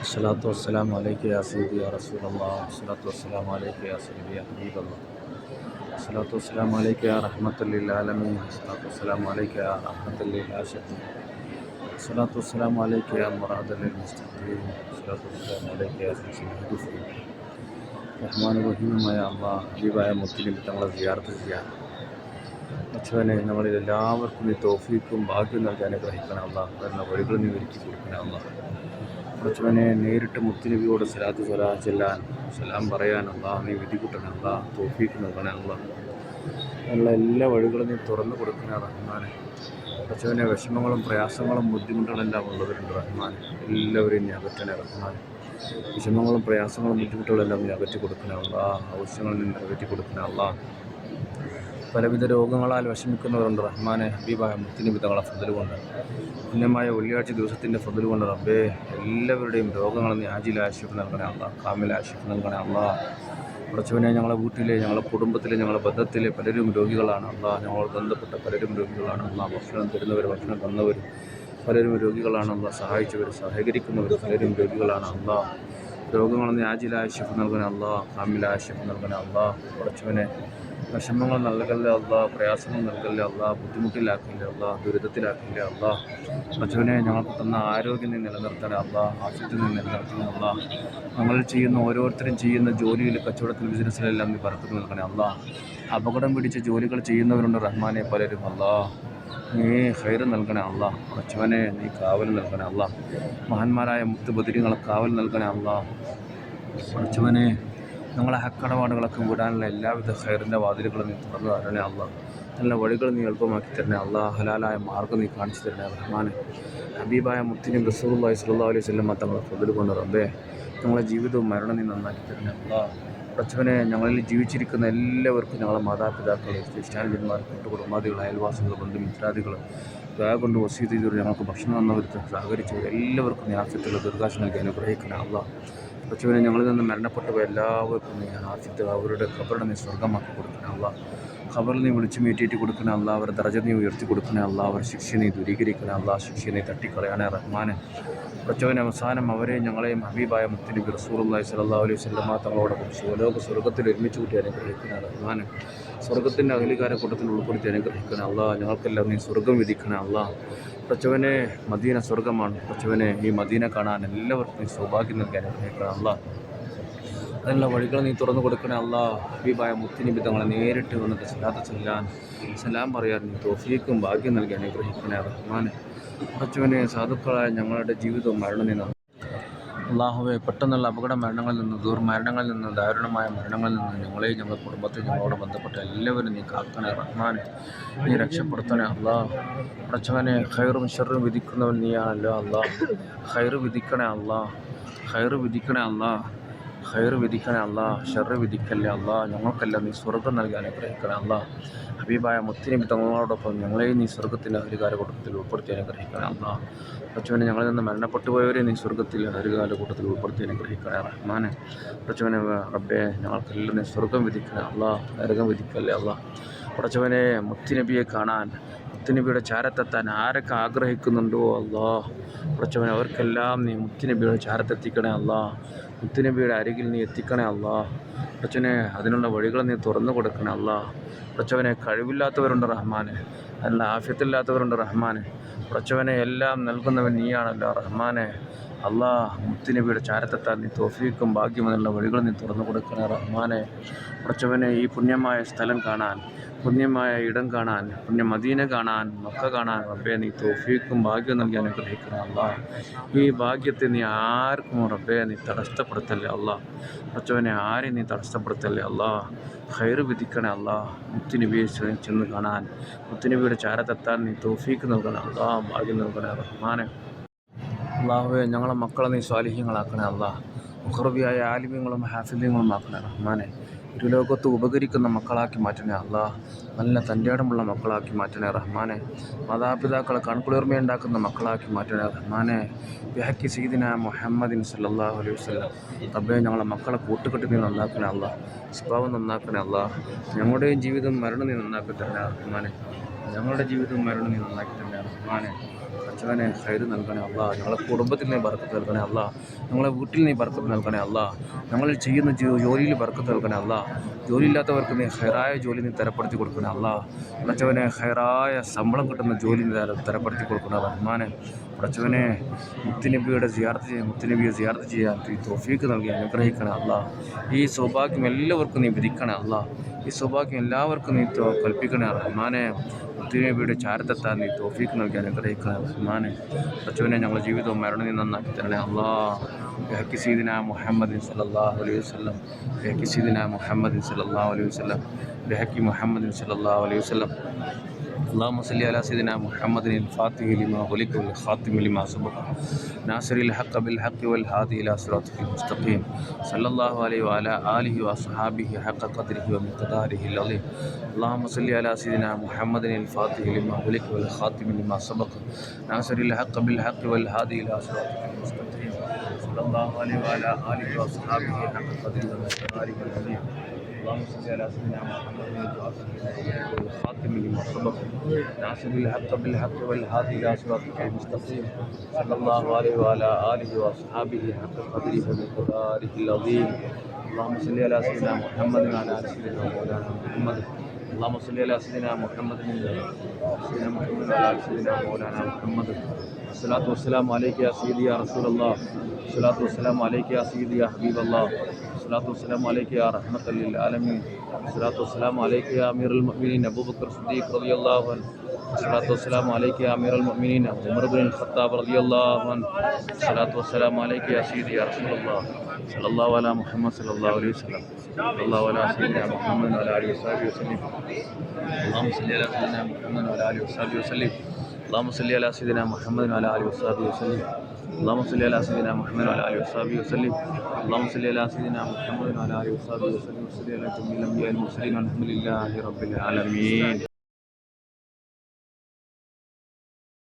الصلاة والسلام عليك يا سيدي يا رسول الله. الصلاة والسلام عليك يا سيدي يا حبيب الله. الصلاة والسلام عليك يا رحمة للعالمين. الصلاة والسلام عليك يا رحمة للعاشقين. الصلاة والسلام عليك يا مراد للمستقيم. الصلاة والسلام عليك يا سلسلة الهدفين. റഹ്മാൻ റഹീമായ അള്ളാഹ് ഹബീബായ മുസ്ലിം തങ്ങളെ സിയാറത്ത് ചെയ്യാൻ അച്ഛനെ നമ്മളിൽ എല്ലാവർക്കും നീ തൗഫീഖും ഭാഗ്യം നൽകി അനുഗ്രഹിക്കണം അള്ളാഹ്. വരുന്ന വഴികൾ നീ ഒരുക്കി കൊടുക്കണം അള്ളാഹ്. അച്ഛനെ നേരിട്ട് മുത്തുനബിയോട് സലാത്ത് സലാം ചെല്ലാൻ സലാം പറയാൻ അള്ളാഹ് നീ വിധി കൂട്ടണം അള്ളാഹ്. തൗഫീഖ് നൽകണേ അള്ളാഹ്. ഉള്ള എല്ലാ വഴികളും നീ തുറന്നു കൊടുക്കണേ റഹ്മാനെ. അച്ഛനെ വിഷമങ്ങളും പ്രയാസങ്ങളും ബുദ്ധിമുട്ടുകളെല്ലാം ഉള്ളവരുണ്ട് റഹ്മാൻ. എല്ലാവരെയും നീ അകറ്റണേ റഹ്മാൻ. വിഷമങ്ങളും പ്രയാസങ്ങളും ബുദ്ധിമുട്ടുകളെല്ലാം നീ അകറ്റി കൊടുക്കണേ അള്ളാഹ്. ആവശ്യങ്ങളിൽ നിന്ന് നിറവേറ്റി കൊടുക്കണേ അള്ളാഹ്. പലവിധ രോഗങ്ങളാൽ വിഷമിക്കുന്നവരുണ്ട് റഹ്മാനെ. ഹബീബായ മുത്തുനബി തങ്ങളെ ഫضل കൊണ്ട് പുണ്യമായ വെള്ളിയാഴ്ച ദിവസത്തിൻ്റെ ഫضل കൊണ്ട് റബ്ബേ എല്ലാവരുടെയും രോഗങ്ങൾ നീ ആജിലായ ശിഫ നൽകണേ അള്ളാഹ്. കാമിലായ ശിഫ നൽകണേ അള്ളാഹ്. കുറച്ചുവിനെ ഞങ്ങളുടെ വീട്ടിലെ ഞങ്ങളുടെ കുടുംബത്തിലെ ഞങ്ങളുടെ ബന്ധത്തിലെ പലരും രോഗികളാണ് അള്ളാഹ്. ഞങ്ങളോട് ബന്ധപ്പെട്ട പലരും രോഗികളാണ് അള്ളാഹ്. ഭക്ഷണം തരുന്നവർ ഭക്ഷണം തന്നവർ പലരും രോഗികളാണ് അള്ളാഹ്. സഹായിച്ചവർ സഹകരിക്കുന്നവർ പലരും രോഗികളാണ് അള്ളാഹ്. രോഗങ്ങൾ നീ ആജിലായ ശിഫ നൽകണേ അള്ളാഹ്. കാമിലായ ശിഫ നൽകണേ അള്ളാഹ്. കുറച്ചുവിനെ വിഷമങ്ങൾ നൽകല്ലേ അള്ളാഹ്. പ്രയാസങ്ങൾ നൽകല്ലേ അള്ളാഹ്. ബുദ്ധിമുട്ടിലാക്കില്ലേ അള്ളാഹ്. ദുരിതത്തിലാക്കില്ലേ അള്ളാഹ്. കുറച്ചുവിനെ ഞങ്ങൾക്ക് തന്ന ആരോഗ്യം നീ നിലനിർത്തണേ അള്ളാഹ്. ആഫിയത്ത് നീ നിലനിർത്തണേ അള്ളാഹ്. ഞങ്ങൾ ചെയ്യുന്ന ഓരോരുത്തരും ചെയ്യുന്ന ജോലിയിൽ കച്ചവടത്തിൽ ബിസിനസ്സിലെല്ലാം നീ ബർക്കത്ത് നൽകണേ അള്ളാഹ്. അപകടം പിടിച്ച ജോലികൾ ചെയ്യുന്നവരുണ്ട് റഹ്മാനെ പലരും അള്ളാഹ്. നീ ഖൈർ നൽകണേ അള്ളാഹ്. കുറച്ചവനെ നീ കാവൽ നൽകണേ അള്ളാഹ്. മഹാന്മാരായ മുത്തുബദിരികളെ കാവൽ നൽകണേ അള്ളാഹ്. കുറച്ചവനെ ഞങ്ങളെ ഹക്കടപാടുകളൊക്കെ വിടാനുള്ള എല്ലാവിധ ഖൈറിൻ്റെ വാതിലുകളും നീ തുറന്നു തരണേ അള്ളാഹ്. നല്ല വഴികൾ നീ എളുപ്പമാക്കി തരണേ അള്ളാഹ്. ഹലാലായ മാർഗ്ഗം നീ കാണിച്ചു തരണേ റഹ്മാനെ. ഹബീബായ മുത്തുനബി റസൂലുള്ളാഹി സ്വല്ലല്ലാഹു അലൈഹി വസല്ലം തങ്ങളെ ഫضل കൊണ്ട് റബ്ബേ ഞങ്ങളെ ജീവിതവും മരണം നീ നന്നാക്കി തരണേ അള്ളാഹ്. കുറച്ചവനെ ഞങ്ങളിൽ ജീവിച്ചിരിക്കുന്ന എല്ലാവർക്കും ഞങ്ങളെ മാതാപിതാക്കൾ, ക്രിസ്ത്യാനിജന്മാർ, കൂട്ടുകുടുംബാദികൾ, അയൽവാസികൾ, ബന്ധുമിത്രാദികൾ കൊണ്ട് വസീത് ചെയ്തവർ, ഞങ്ങൾക്ക് ഭക്ഷണം തന്നവർ, സഹകരിച്ചവർ എല്ലാവർക്കും നീ ആഫിയത്തുള്ള ദീർഘായുസ്സ് നൽകി അനുഗ്രഹിക്കണേ അള്ളാഹ്. കുറച്ചുവിനെ ഞങ്ങളിൽ നിന്ന് മരണപ്പെട്ടവ എല്ലാവർക്കും നീ ആഫിയത്ത് അവരുടെ ഖബറിനെ നീ സ്വർഗ്ഗമാക്കി കൊടുക്കണേ അള്ളാഹ്. ഖബറിൽ നീ വിളിച്ചു മീറ്റിയിട്ട് കൊടുക്കണേ അള്ളാഹ്. അവരുടെ ദറജ നീ ഉയർത്തി കൊടുക്കണേ അള്ളാഹ്. അവരുടെ ശിക്ഷ നീ ദൂരീകരിക്കണേ അള്ളാഹ്. ശിക്ഷ നീ തട്ടിക്കളയണേ റഹ്മാനെ. കുറച്ചവന് അവസാനം അവരെയും ഞങ്ങളെയും ഹബീബായ മുത്തുനബി റസൂലുള്ളാഹി സ്വല്ലല്ലാഹു അലൈഹി വസല്ലം തങ്ങളോടൊപ്പം സ്വർഗ്ഗത്തിൽ ഒരുമിച്ച് കൂട്ടി അനുഗ്രഹിക്കണേ റഹ്മാനെ. സ്വർഗ്ഗത്തിൻ്റെ അഹലികാരെ കൂട്ടത്തിൽ ഉൾപ്പെടുത്തി അനുഗ്രഹിക്കണേ അള്ളാഹ്. ഞങ്ങൾക്കെല്ലാം നീ സ്വർഗ്ഗം വിധിക്കണേ അള്ളാഹ്. കുറച്ചവനെ മദീന സ്വർഗ്ഗമാണ്. കുറച്ചവനെ ഈ മദീന കാണാൻ എല്ലാവർക്കും നീ സൗഭാഗ്യം നൽകി അനുഗ്രഹിക്കണം അള്ളാഹ്. അതിനുള്ള വഴികൾ നീ തുറന്നു കൊടുക്കണേ അള്ളാഹ്. ഹബീബായ മുത്തുനബി തങ്ങളെ നേരിട്ട് വന്നിട്ട് സലാത്ത് ചെല്ലാൻ സലാം പറയാൻ നീ തൗഫീഖും ഭാഗ്യം നൽകി അനുഗ്രഹിക്കണേ റഹ്മാനെ. കുറച്ചവനെ സാധുക്കളായ ഞങ്ങളുടെ ജീവിതവും മരണം നീ അള്ളാഹുവെ പെട്ടെന്നുള്ള അപകട മരണങ്ങളിൽ നിന്ന്, ദുർമരണങ്ങളിൽ നിന്ന്, ദാരുണമായ മരണങ്ങളിൽ നിന്ന് ഞങ്ങളെയും ഞങ്ങളുടെ കുടുംബത്തെ ഞങ്ങളോട് ബന്ധപ്പെട്ട എല്ലാവരും നീ കാക്കണേ റഹ്മാനെ. നീ രക്ഷപ്പെടുത്തണേ അള്ളാഹ്. കുറച്ചവനെ ഖൈറും ഷർറും വിധിക്കുന്നവൻ നീയാണല്ലോ അള്ളാഹ്. ഖൈർ വിധിക്കണേ അള്ളാഹ്. ഖൈർ വിധിക്കണേ അള്ളാഹ്. ഖൈർ വിധിക്കണേ അള്ളാഹ്. ഷർറ് വിധിക്കല്ലേ അള്ളാഹ്. ഞങ്ങൾക്കെല്ലാം നീ സ്വർഗ്ഗം നൽകി അനുഗ്രഹിക്കണേ അള്ളാഹ്. ഹബീബായ മുത്തുനബി തങ്ങളോടൊപ്പം ഞങ്ങളെയും നീ സ്വർഗ്ഗത്തിൻ്റെ അഹലികാര കൂട്ടത്തിൽ ഉൾപ്പെടുത്തി അനുഗ്രഹിക്കണേ അള്ളാഹ്. കുറച്ചുവനെ ഞങ്ങളിൽ നിന്ന് മരണപ്പെട്ടു പോയവരെ നീ സ്വർഗ്ഗത്തിൽ അഹലികാര കൂട്ടത്തിൽ ഉൾപ്പെടുത്തി അനുഗ്രഹിക്കണേ റഹ്മാനെ. കുറച്ചുവനെ റബ്ബേ ഞങ്ങൾക്കെല്ലാം നീ സ്വർഗ്ഗം വിധിക്കണേ അള്ളാഹ്. നരകം വിധിക്കല്ലേ അള്ളാഹ്. കുറച്ചുവനെ മുത്തുനബിയെ കാണാൻ, മുത്തുനബിയുടെ ചാരത്തെത്താൻ ആരൊക്കെ ആഗ്രഹിക്കുന്നുണ്ടോ അള്ളാഹ്, കുറച്ചവനെ അവർക്കെല്ലാം നീ മുത്തുനബിയുടെ ചാരത്തെത്തിക്കണേ അള്ളാഹ്. മുത്തുനബിയുടെ അരികിൽ നീ എത്തിക്കണേ അള്ളാഹ്. കുറച്ചവനെ അതിനുള്ള വഴികൾ നീ തുറന്നു കൊടുക്കണേ അള്ളാഹ്. കുറച്ചവനെ കഴിവില്ലാത്തവരുണ്ട് റഹ്മാനെ. അതിനുള്ള ആഫിയത്തില്ലാത്തവരുണ്ട് റഹ്മാനെ. കുറച്ചവനെ എല്ലാം നൽകുന്നവൻ നീയാണല്ലോ റഹ്മാനെ. അള്ളാഹ് മുത്തുനബിയുടെ ചാരത്തെത്താൻ നീ തൗഫീഖും ഭാഗ്യം എന്നുള്ള വഴികൾ നീ തുറന്നു കൊടുക്കണേ റഹ്മാനെ. കുറച്ചവനെ ഈ പുണ്യമായ സ്ഥലം കാണാൻ, പുണ്യമായ ഇടം കാണാൻ, പുണ്യ മദീന കാണാൻ, മക്ക കാണാൻ റബ്ബേ നീ തൗഫീഖും ഭാഗ്യം നൽകി അനുഗ്രഹിക്കണം അള്ളാഹ്. ഈ ഭാഗ്യത്തെ നീ ആർക്കും റബ്ബേ നീ തടസ്സപ്പെടുത്തല്ലേ അള്ളാഹ്. കുറച്ചവനെ ആരെയും നീ തടസ്സപ്പെടുത്തല്ലേ അള്ളാഹ്. ഖൈർ വിധിക്കണേ അള്ളാഹ്. മുത്തുനബിയെ ചെന്ന് കാണാൻ, മുത്തുനബിയുടെ ചാരത്തെത്താൻ നീ തൗഫീഖ് നൽകണേ അള്ളാഹ്. ഭാഗ്യം നൽകണേ റഹ്മാനെ. അള്ളാഹുവെ ഞങ്ങളെ മക്കളെ നീ സ്വാലിഹ്യങ്ങളാക്കണേ അള്ളാഹ്. മുഖർബിയായ ആലിമ്യങ്ങളും ഹാഫിദ്യങ്ങളും ആക്കണേ റഹ്മാനെ. ഇരുലോകത്ത് ഉപകരിക്കുന്ന മക്കളാക്കി മാറ്റണേ അള്ളാഹ്. നല്ല തൻ്റെടമുള്ള മക്കളാക്കി മാറ്റണേ റഹ്മാനെ. മാതാപിതാക്കളെ കൺകുളിർമയുണ്ടാക്കുന്ന മക്കളാക്കി മാറ്റണേ റഹ്മാനെ. ബിഹഖി സയ്യിദിന മുഹമ്മദിൻ സല്ലല്ലാഹു അലൈഹി വസല്ലം റബ്ബേ ഞങ്ങളെ മക്കളെ കൂട്ടുകെട്ട് നീ നന്നാക്കണേ അള്ളാഹ്. സ്വഭാവം നന്നാക്കണേ അള്ളാഹ്. ഞങ്ങളുടെയും ജീവിതം മരണം നീ നന്നാക്കി തരണേ റഹ്മാനെ. ഞങ്ങളുടെ ജീവിതവും മരണവും നീ നന്നാക്കി തന്നെ റഹ്മാനെ. പടച്ചവനെ ഖൈർ നൽകണേ അല്ലാ. ഞങ്ങളെ കുടുംബത്തിൽ നീ ബർക്കത്ത് നൽകണേ അല്ലാ. ഞങ്ങളെ വീട്ടിൽ നീ ബർക്കത്ത് നൽകണേ അല്ലാ. ഞങ്ങൾ ചെയ്യുന്ന ജോലിയിൽ ബർക്കത്ത് നൽകണേ അല്ലാ. ജോലിയില്ലാത്തവർക്ക് നീ ഹൈറായ ജോലി നീ തരപ്പെടുത്തി കൊടുക്കണേ അല്ലാ. പടച്ചവനെ ഹൈറായ ശമ്പളം കിട്ടുന്ന ജോലി നീ തരപ്പെടുത്തി കൊടുക്കണേ റഹ്മാനെ. പടച്ചവനെ മുത്തുനബിയെ സിയാറത്ത് ചെയ്യാൻ നീ തൗഫീക്ക് നൽകി അനുഗ്രഹിക്കണേ അല്ലാ. ഈ സൗഭാഗ്യം എല്ലാവർക്കും നീ വിധിക്കണേ അല്ലാ. ഈ സൗഭാഗ്യം എല്ലാവർക്കും നീ കൽപ്പിക്കണേ റഹ്മാനെ. മുത്തുനബിയുടെ ചാരത്തെത്താൻ നീ തൗഫീക്ക് നൽകി അനുഗ്രഹിക്കണേ റഹ്മാനെ. പടച്ചവനെ ഞങ്ങളുടെ ജീവിതവും മരണം നീ നന്നാക്കി തരണേ അല്ലാ. ബിഹഖി സയ്യിദിനാ മുഹമ്മദിൻ സല്ലല്ലാഹു അലൈഹി വസല്ലം, ബിഹഖി സയ്യിദിനാ മുഹമ്മദിൻ സല്ലല്ലാഹു അലൈഹി വസല്ലം, ബിഹഖി മുഹമ്മദിൻ സല്ലല്ലാഹു അലൈഹി വസല്ലം. اللهم صل على سيدنا محمد الفاتح لما غلق والخاتم لما سبق ناصر الحق بالحق والهادي إلى صراطك المستقيم صلى الله عليه وعلى آله وأصحابه حق قدره ومقداره العظيم. اللهم صل على سيدنا محمد الفاتح لما غلق والخاتم لما سبق ناصر الحق بالحق والهادي إلى صراطك المستقيم صلى الله عليه وعلى آله وأصحابه حق قدره ومقداره العظيم. اللهم صل على سيدنا محمد الخاتم لما سبق ناصر الحق بالحق والهادي الى صراطك المستقيم صلى الله عليه وعلى اله واصحابه حق قدره ومقداره العظيم. اللهم صل على سيدنا محمد وعلى ال سيدنا مولانا محمد. اللهم صل على سيدنا محمد وعلى ال سيدنا مولانا محمد. الصلاة والسلام عليك يا سيدي يا رسول الله. الصلاة والسلام عليك يا سيدي يا حبيب الله. الصلاة والسلام عليك يا رحمة للعالمين. الصلاة والسلام عليك يا أمير المؤمنين أبو بكر الصديق رضي الله عنه. الصلاة والسلام عليك يا أمير المؤمنين عمر بن الخطاب رضي الله عنه. الصلاة والسلام عليك يا سيدي يا رسول الله. صلى الله على محمد صلى الله عليه وسلم. صلى الله على سيدنا محمد وعلى آله وصحبه وسلم. اللهم صل على سيدنا محمد وعلى آله وصحبه وسلم. اللهم صل على سيدنا محمد وعلى آله وصحبه وسلم. اللهم صل على سيدنا محمد وعلى آله وصحبه وسلم. اللهم صل على سيدنا محمد وعلى آله وصحبه وسلم. وصل على جميع الأنبياء والمرسلين والحمد لله رب العالمين.